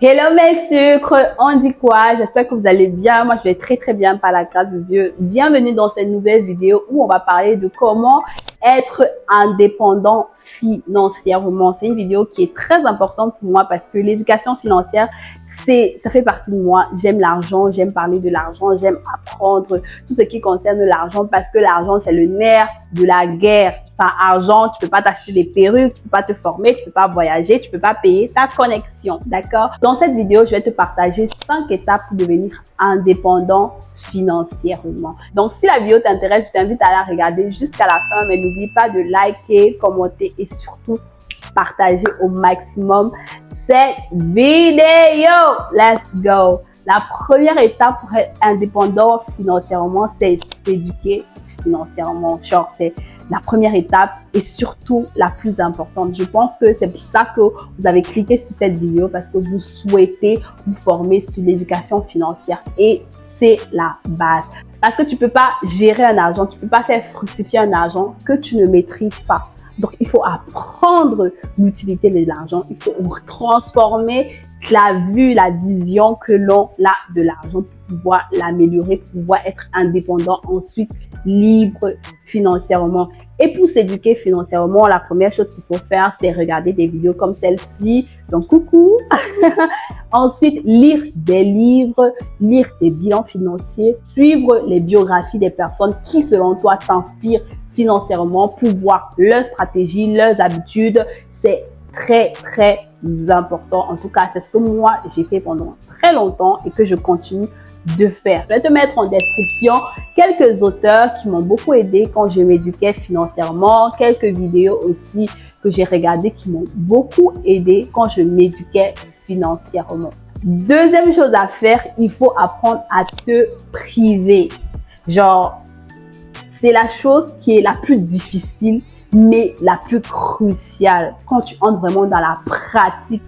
Hello mes sucres, on dit quoi? J'espère que vous allez bien. Moi, je vais très bien par la grâce de Dieu. Bienvenue dans cette nouvelle vidéo où on va parler de comment être indépendant financièrement. C'est une vidéo qui est très importante pour moi parce que l'éducation financière, ça fait partie de moi. J'aime l'argent, j'aime parler de l'argent, j'aime apprendre tout ce qui concerne l'argent parce que l'argent, c'est le nerf de la guerre. Sans argent, tu peux pas t'acheter des perruques, tu peux pas te former, tu peux pas voyager, tu peux pas payer ta connexion, d'accord? Dans cette vidéo, je vais te partager 5 étapes pour devenir indépendant financièrement. Donc, si la vidéo t'intéresse, je t'invite à la regarder jusqu'à la fin, mais n'oublie pas de liker, commenter et surtout partager au maximum cette vidéo. Let's go! La première étape pour être indépendant financièrement, c'est s'éduquer financièrement. Genre, c'est la première étape et surtout la plus importante. Je pense que c'est pour ça que vous avez cliqué sur cette vidéo parce que vous souhaitez vous former sur l'éducation financière et c'est la base. Parce que tu peux pas gérer un argent, tu peux pas faire fructifier un argent que tu ne maîtrises pas. Donc, il faut apprendre l'utilité de l'argent. Il faut transformer la vue, la vision que l'on a de l'argent pour pouvoir l'améliorer, pour pouvoir être indépendant, ensuite libre financièrement. Et pour s'éduquer financièrement, la première chose qu'il faut faire, c'est regarder des vidéos comme celle-ci. Donc, coucou! Ensuite, lire des livres, lire des bilans financiers, suivre les biographies des personnes qui, selon toi, t'inspirent financièrement pour voir leurs stratégies, leurs habitudes. C'est très important. En tout cas, c'est ce que moi, j'ai fait pendant très longtemps et que je continue de faire. Je vais te mettre en description quelques auteurs qui m'ont beaucoup aidé quand je m'éduquais financièrement, quelques vidéos aussi que j'ai regardées qui m'ont beaucoup aidé quand je m'éduquais financièrement. Deuxième chose à faire, il faut apprendre à te priver. Genre, c'est la chose qui est la plus difficile, mais la plus cruciale quand tu entres vraiment dans la pratique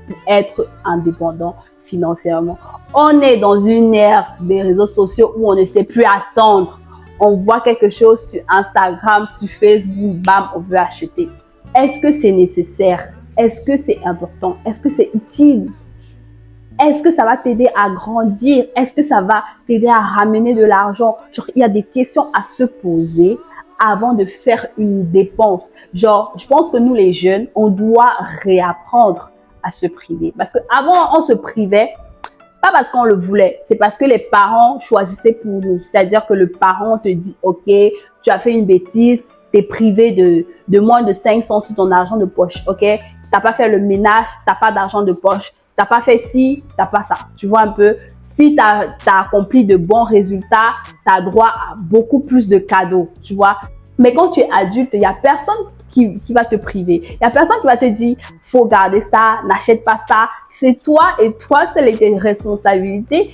pour être indépendant financièrement. On est dans une ère des réseaux sociaux où on ne sait plus attendre. On voit quelque chose sur Instagram, sur Facebook, bam, on veut acheter. Est-ce que c'est nécessaire? Est-ce que c'est important? Est-ce que c'est utile? Est-ce que ça va t'aider à grandir? Est-ce que ça va t'aider à ramener de l'argent? Genre, il y a des questions à se poser avant de faire une dépense. Genre, je pense que nous les jeunes, on doit réapprendre à se priver. Parce qu'avant, on se privait, pas parce qu'on le voulait, c'est parce que les parents choisissaient pour nous. C'est-à-dire que le parent te dit, OK, tu as fait une bêtise, tu es privé de moins de 500 sur ton argent de poche, OK? Tu n'as pas fait le ménage, tu n'as pas d'argent de poche. T'as pas fait ci, t'as pas ça. Tu vois un peu, si t'as accompli de bons résultats, t'as droit à beaucoup plus de cadeaux, tu vois. Mais quand tu es adulte, il y a personne qui va te priver. Il y a personne qui va te dire, faut garder ça, n'achète pas ça. C'est toi et toi, c'est tes responsabilités.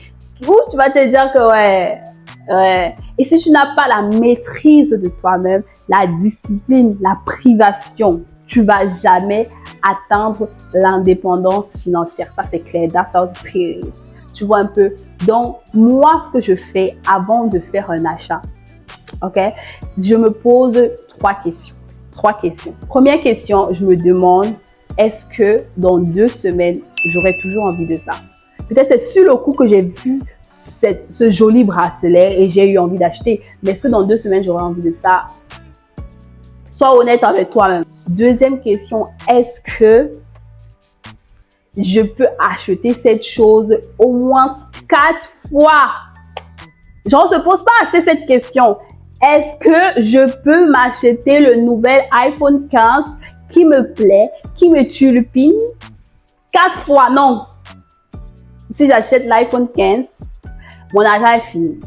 Ou tu vas te dire que ouais. Et si tu n'as pas la maîtrise de toi-même, la discipline, la privation, tu vas jamais atteindre l'indépendance financière. Ça, c'est clair. That's our period. Tu vois un peu. Donc, moi, ce que je fais avant de faire un achat, OK, je me pose 3 questions. 3 questions. Première question, je me demande, est-ce que dans 2 semaines, j'aurai toujours envie de ça? Peut-être c'est sur le coup que j'ai vu ce joli bracelet et j'ai eu envie d'acheter. Mais est-ce que dans 2 semaines, j'aurai envie de ça? Sois honnête avec toi-même. Deuxième question, est-ce que je peux acheter cette chose au moins 4 fois? Genre, on se pose pas assez cette question. Est-ce que je peux m'acheter le nouvel iPhone 15 qui me plaît, qui me turlupine 4 fois? Non. Si j'achète l'iPhone 15, mon argent est fini.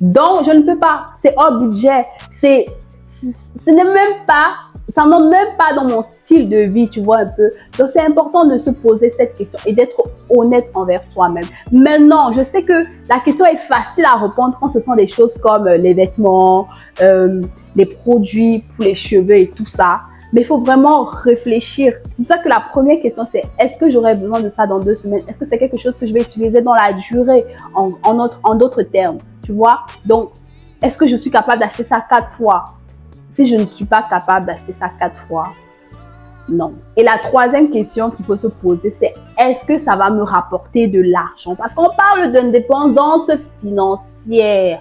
Donc, je ne peux pas. C'est hors budget. Ce n'est même pas, ça n'entre même pas dans mon style de vie, tu vois un peu. Donc, c'est important de se poser cette question et d'être honnête envers soi-même. Maintenant, je sais que la question est facile à répondre quand ce sont des choses comme les vêtements, les produits pour les cheveux et tout ça. Mais il faut vraiment réfléchir. C'est pour ça que la première question, c'est est-ce que j'aurai besoin de ça dans 2 semaines? Est-ce que c'est quelque chose que je vais utiliser dans la durée, en d'autres termes, tu vois? Donc, est-ce que je suis capable d'acheter ça 4 fois? Si je ne suis pas capable d'acheter ça 4 fois, Non. Et la troisième question qu'il faut se poser, c'est est-ce que ça va me rapporter de l'argent? Parce qu'on parle d'indépendance financière.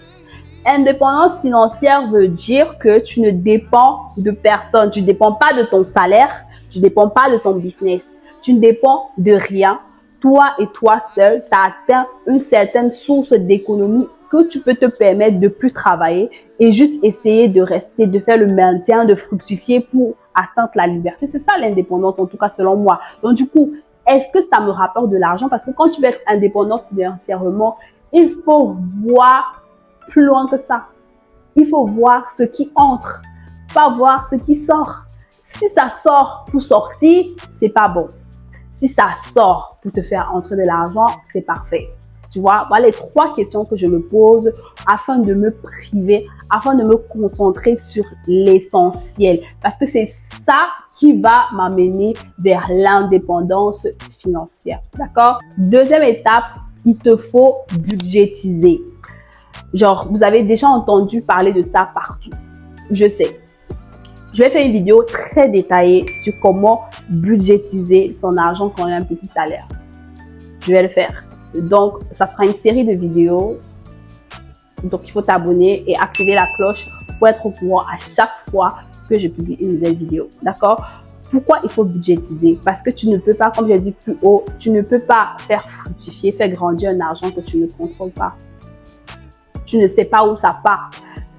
Indépendance financière veut dire que tu ne dépends de personne. Tu ne dépends pas de ton salaire. Tu ne dépends pas de ton business. Tu ne dépends de rien. Toi et toi seul, tu as atteint une certaine source d'économie que tu peux te permettre de plus travailler et juste essayer de rester, de faire le maintien, de fructifier pour atteindre la liberté. C'est ça l'indépendance, en tout cas selon moi. Donc du coup, est-ce que ça me rapporte de l'argent? Parce que quand tu veux être indépendant financièrement, il faut voir plus loin que ça. Il faut voir ce qui entre, pas voir ce qui sort. Si ça sort pour sortir, c'est pas bon. Si ça sort pour te faire entrer de l'argent, c'est parfait. Tu vois, voilà les trois questions que je me pose afin de me priver, afin de me concentrer sur l'essentiel. Parce que c'est ça qui va m'amener vers l'indépendance financière. D'accord? Deuxième étape, il te faut budgétiser. Genre, vous avez déjà entendu parler de ça partout. Je sais. Je vais faire une vidéo très détaillée sur comment budgétiser son argent quand on a un petit salaire. Je vais le faire. Donc, ça sera une série de vidéos. Donc, il faut t'abonner et activer la cloche pour être au courant à chaque fois que je publie une nouvelle vidéo. D'accord? Pourquoi il faut budgétiser? Parce que tu ne peux pas, comme j'ai dit plus haut, tu ne peux pas faire fructifier, faire grandir un argent que tu ne contrôles pas. Tu ne sais pas où ça part.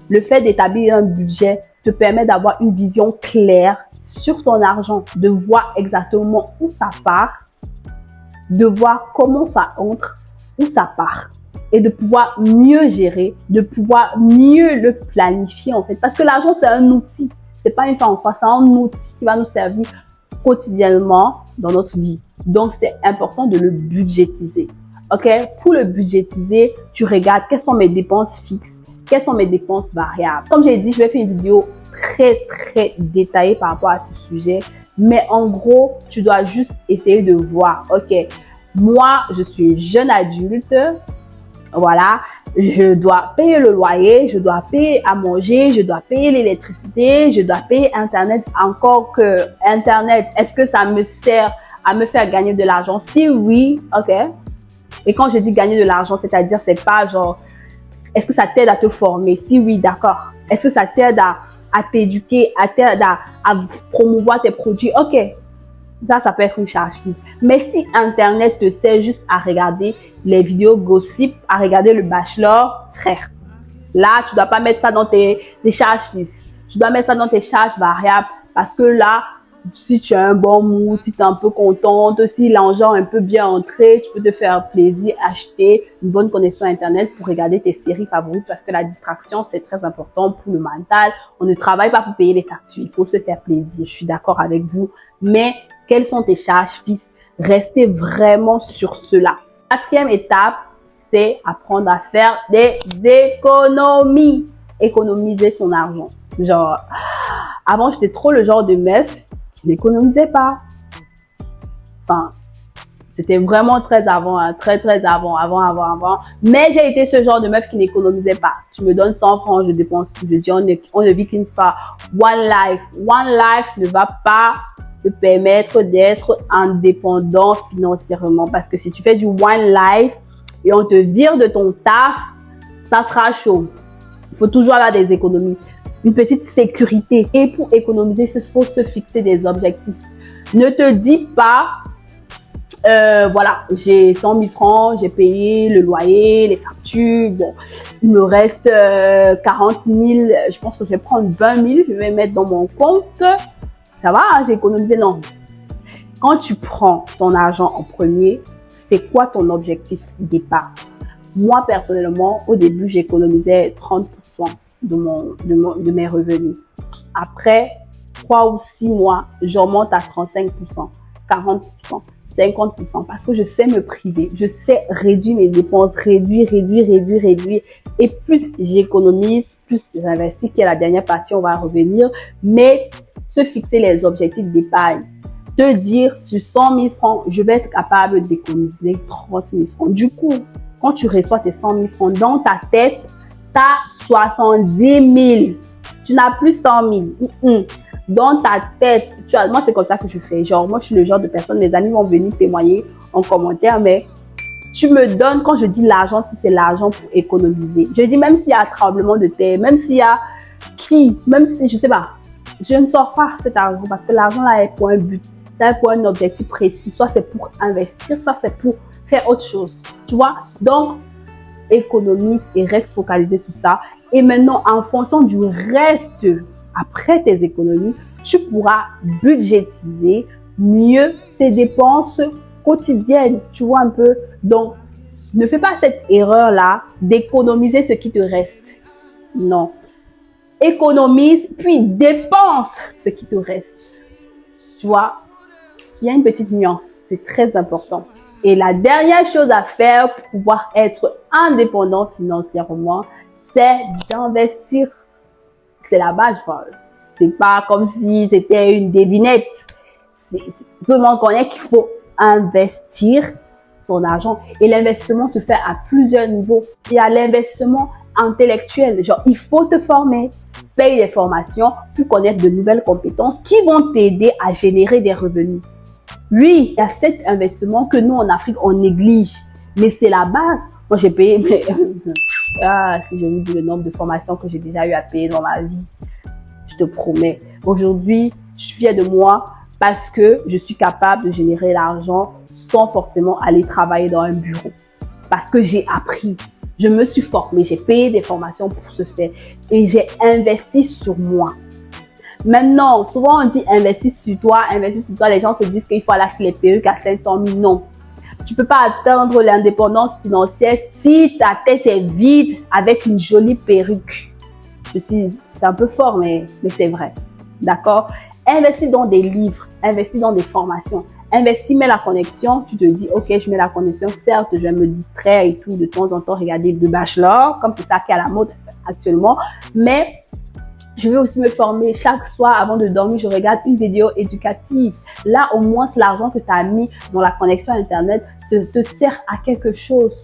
Le fait d'établir un budget te permet d'avoir une vision claire sur ton argent, de voir exactement où ça part, de voir comment ça entre, où ça part et de pouvoir mieux gérer, de pouvoir mieux le planifier en fait. Parce que l'argent, c'est un outil. C'est pas une fin en soi, c'est un outil qui va nous servir quotidiennement dans notre vie. Donc, c'est important de le budgétiser. OK? Pour le budgétiser, tu regardes quelles sont mes dépenses fixes, quelles sont mes dépenses variables. Comme j'ai dit, je vais faire une vidéo très détaillée par rapport à ce sujet. Mais en gros, tu dois juste essayer de voir, OK, moi, je suis jeune adulte, voilà, je dois payer le loyer, je dois payer à manger, je dois payer l'électricité, je dois payer Internet. Encore que Internet, est-ce que ça me sert à me faire gagner de l'argent? Si oui, OK. Et quand je dis gagner de l'argent, c'est-à-dire, c'est pas genre, est-ce que ça t'aide à te former? Si oui, d'accord. Est-ce que ça t'aide à t'éduquer, à promouvoir tes produits? OK. Ça peut être une charge fixe. Mais si Internet te sert juste à regarder les vidéos gossip, à regarder le Bachelor, frère, là, tu dois pas mettre ça dans tes charges fixes. Tu dois mettre ça dans tes charges variables parce que là, si tu as un bon mood, si tu es un peu contente, si l'argent est un peu bien entré, tu peux te faire plaisir, acheter une bonne connexion Internet pour regarder tes séries favorites parce que la distraction, c'est très important pour le mental. On ne travaille pas pour payer les factures, il faut se faire plaisir. Je suis d'accord avec vous. Mais quelles sont tes charges fixes? Restez vraiment sur cela. Quatrième étape, c'est apprendre à faire des économies. Économiser son argent. Genre, avant, j'étais trop le genre de meuf qui n'économisait pas. Enfin, c'était vraiment très avant, hein, très avant. Mais j'ai été ce genre de meuf qui n'économisait pas. Tu me donnes 100 francs, je dépense tout. Je dis, on ne vit qu'une fois. One life. One life ne va pas te permettre d'être indépendant financièrement. Parce que si tu fais du one life et on te vire de ton taf, ça sera chaud. Il faut toujours avoir des économies. Une petite sécurité. Et pour économiser, il faut se fixer des objectifs. Ne te dis pas, voilà, j'ai 100 000 francs, j'ai payé le loyer, les factures, bon, il me reste 40 000, je pense que je vais prendre 20 000, je vais mettre dans mon compte. Ça va, hein, j'ai économisé. Non. Quand tu prends ton argent en premier, c'est quoi ton objectif départ? Moi, personnellement, au début, j'économisais 30% de mes revenus. Après 3 ou 6 mois, je remonte à 35%, 40%, 50% parce que je sais me priver. Je sais réduire mes dépenses, réduire. Et plus j'économise, plus j'investis, qui est la dernière partie, on va revenir. Mais se fixer les objectifs d'épargne. Te dire, sur 100 000 francs, je vais être capable d'économiser 30 000 francs. Du coup, quand tu reçois tes 100 000 francs dans ta tête, tu as 70 000. Tu n'as plus 100 000. dans ta tête, moi c'est comme ça que je fais. Genre, moi je suis le genre de personne, mes amis vont venir témoigner en commentaire, mais tu me donnes, quand je dis l'argent, si c'est l'argent pour économiser. Je dis même s'il y a un tremblement de terre, même s'il y a même si, je sais pas, je ne sors pas cet argent parce que l'argent là est pour un but, c'est pour un objectif précis. Soit c'est pour investir, soit c'est pour faire autre chose. Tu vois? Donc, économise et reste focalisé sur ça. Et maintenant, en fonction du reste, après tes économies, tu pourras budgétiser mieux tes dépenses quotidiennes. Tu vois un peu? Donc, ne fais pas cette erreur-là d'économiser ce qui te reste. Non. Économise, puis dépense ce qui te reste. Tu vois? Il y a une petite nuance. C'est très important. Et la dernière chose à faire pour pouvoir être indépendant financièrement, c'est d'investir. C'est la base, c'est pas comme si c'était une devinette. Tout le monde connaît qu'il faut investir son argent. Et l'investissement se fait à plusieurs niveaux. Il y a l'investissement intellectuel. Genre, il faut te former, payer des formations pour connaître de nouvelles compétences qui vont t'aider à générer des revenus. Oui, il y a cet investissement que nous, en Afrique, on néglige. Mais c'est la base. Moi, j'ai payé, mais si je vous dis le nombre de formations que j'ai déjà eu à payer dans ma vie, je te promets. Aujourd'hui, je suis fière de moi parce que je suis capable de générer l'argent sans forcément aller travailler dans un bureau. Parce que j'ai appris, je me suis formée, j'ai payé des formations pour ce faire et j'ai investi sur moi. Maintenant, souvent on dit investir sur toi, les gens se disent qu'il faut aller acheter les perruques à 500 000. Non, tu peux pas atteindre l'indépendance financière si ta tête est vide avec une jolie perruque. C'est un peu fort, mais c'est vrai. D'accord? Investis dans des livres, investis dans des formations, investis, mets la connexion. Tu te dis, ok, je mets la connexion. Certes, je vais me distraire et tout, de temps en temps, regarder The Bachelor, comme c'est ça qui est à la mode actuellement. Mais je vais aussi me former chaque soir avant de dormir. Je regarde une vidéo éducative. Là, au moins, l'argent que tu as mis dans la connexion Internet te sert à quelque chose.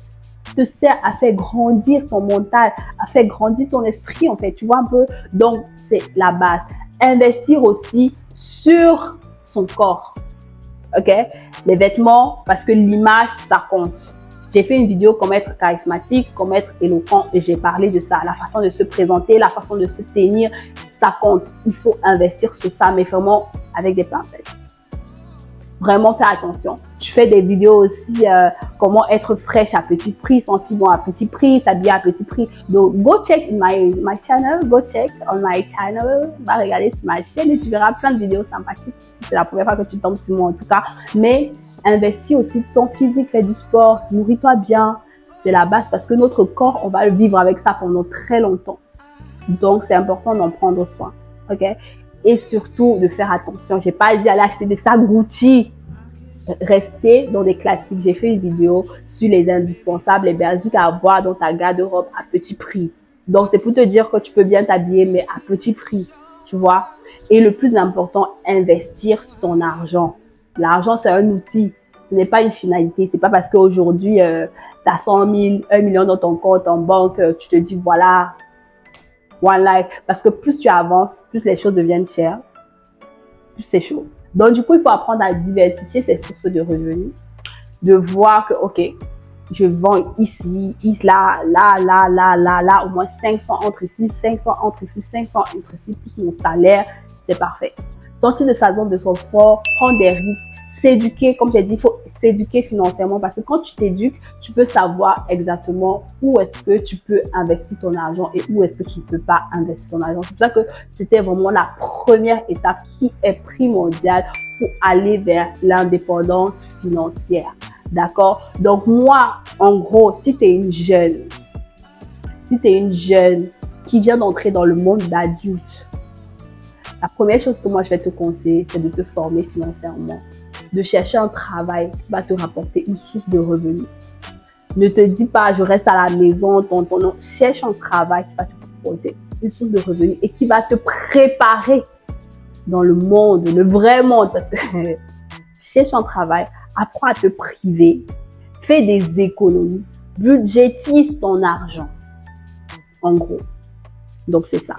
Te sert à faire grandir ton mental, à faire grandir ton esprit, en fait. Tu vois un peu? Donc, c'est la base. Investir aussi sur son corps. OK? Les vêtements, parce que l'image, ça compte. J'ai fait une vidéo comment être charismatique, comment être éloquent et j'ai parlé de ça. La façon de se présenter, la façon de se tenir, ça compte. Il faut investir sur ça, mais vraiment avec des pincettes. Vraiment faire attention. Je fais des vidéos aussi comment être fraîche à petit prix, sentir bon à petit prix, s'habiller à petit prix. Donc, go check my channel, go check on my channel. Va regarder sur ma chaîne et tu verras plein de vidéos sympathiques. Si c'est la première fois que tu tombes sur moi en tout cas. Mais investis aussi ton physique, fais du sport, nourris-toi bien. C'est la base parce que notre corps, on va le vivre avec ça pendant très longtemps. Donc, c'est important d'en prendre soin. OK? Et surtout, de faire attention. J'ai pas dit aller acheter des sacs Gucci. Rester dans des classiques. J'ai fait une vidéo sur les indispensables, les basiques à avoir dans ta garde-robe à petit prix. Donc, c'est pour te dire que tu peux bien t'habiller, mais à petit prix. Tu vois? Et le plus important, investir sur ton argent. L'argent, c'est un outil. Ce n'est pas une finalité. C'est pas parce qu'aujourd'hui, tu as 100 000, 1 million dans ton compte en banque, tu te dis, voilà, one life. Parce que plus tu avances, plus les choses deviennent chères, plus c'est chaud. Donc, du coup, il faut apprendre à diversifier ses sources de revenus. De voir que, ok, je vends ici, là, au moins 500 entre ici, 500 entre ici, 500 entre ici, plus mon salaire, c'est parfait. Sortir de sa zone de confort, prendre des risques, s'éduquer, comme j'ai dit, il faut s'éduquer financièrement parce que quand tu t'éduques, tu peux savoir exactement où est-ce que tu peux investir ton argent et où est-ce que tu ne peux pas investir ton argent. C'est pour ça que c'était vraiment la première étape qui est primordiale pour aller vers l'indépendance financière. D'accord? Donc moi, en gros, si tu es une jeune qui vient d'entrer dans le monde d'adulte, la première chose que moi je vais te conseiller, c'est de te former financièrement, de chercher un travail qui va te rapporter une source de revenus. Ne te dis pas, je reste à la maison, non. Cherche un travail qui va te rapporter une source de revenus et qui va te préparer dans le monde, le vrai monde. Parce que cherche un travail, apprends à te priver, fais des économies, budgétise ton argent. En gros. Donc, c'est ça.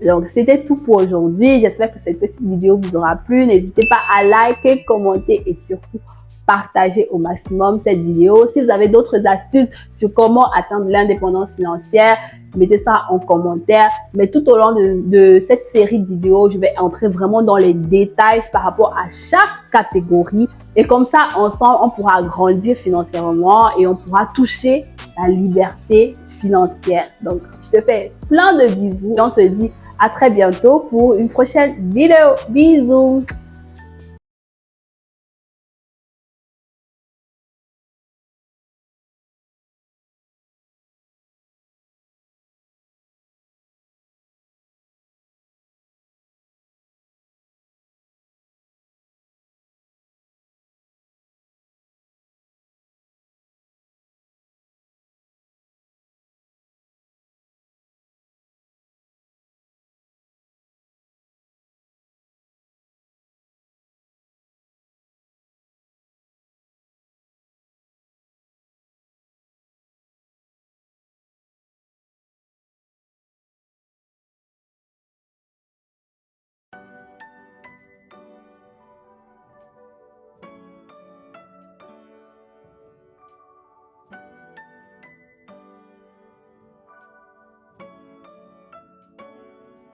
Donc, c'était tout pour aujourd'hui. J'espère que cette petite vidéo vous aura plu. N'hésitez pas à liker, commenter et surtout partager au maximum cette vidéo. Si vous avez d'autres astuces sur comment atteindre l'indépendance financière, mettez ça en commentaire. Mais tout au long de cette série de vidéos, je vais entrer vraiment dans les détails par rapport à chaque catégorie. Et comme ça, ensemble, on pourra grandir financièrement et on pourra toucher la liberté financière. Donc, je te fais plein de bisous et on se dit à très bientôt pour une prochaine vidéo. Bisous!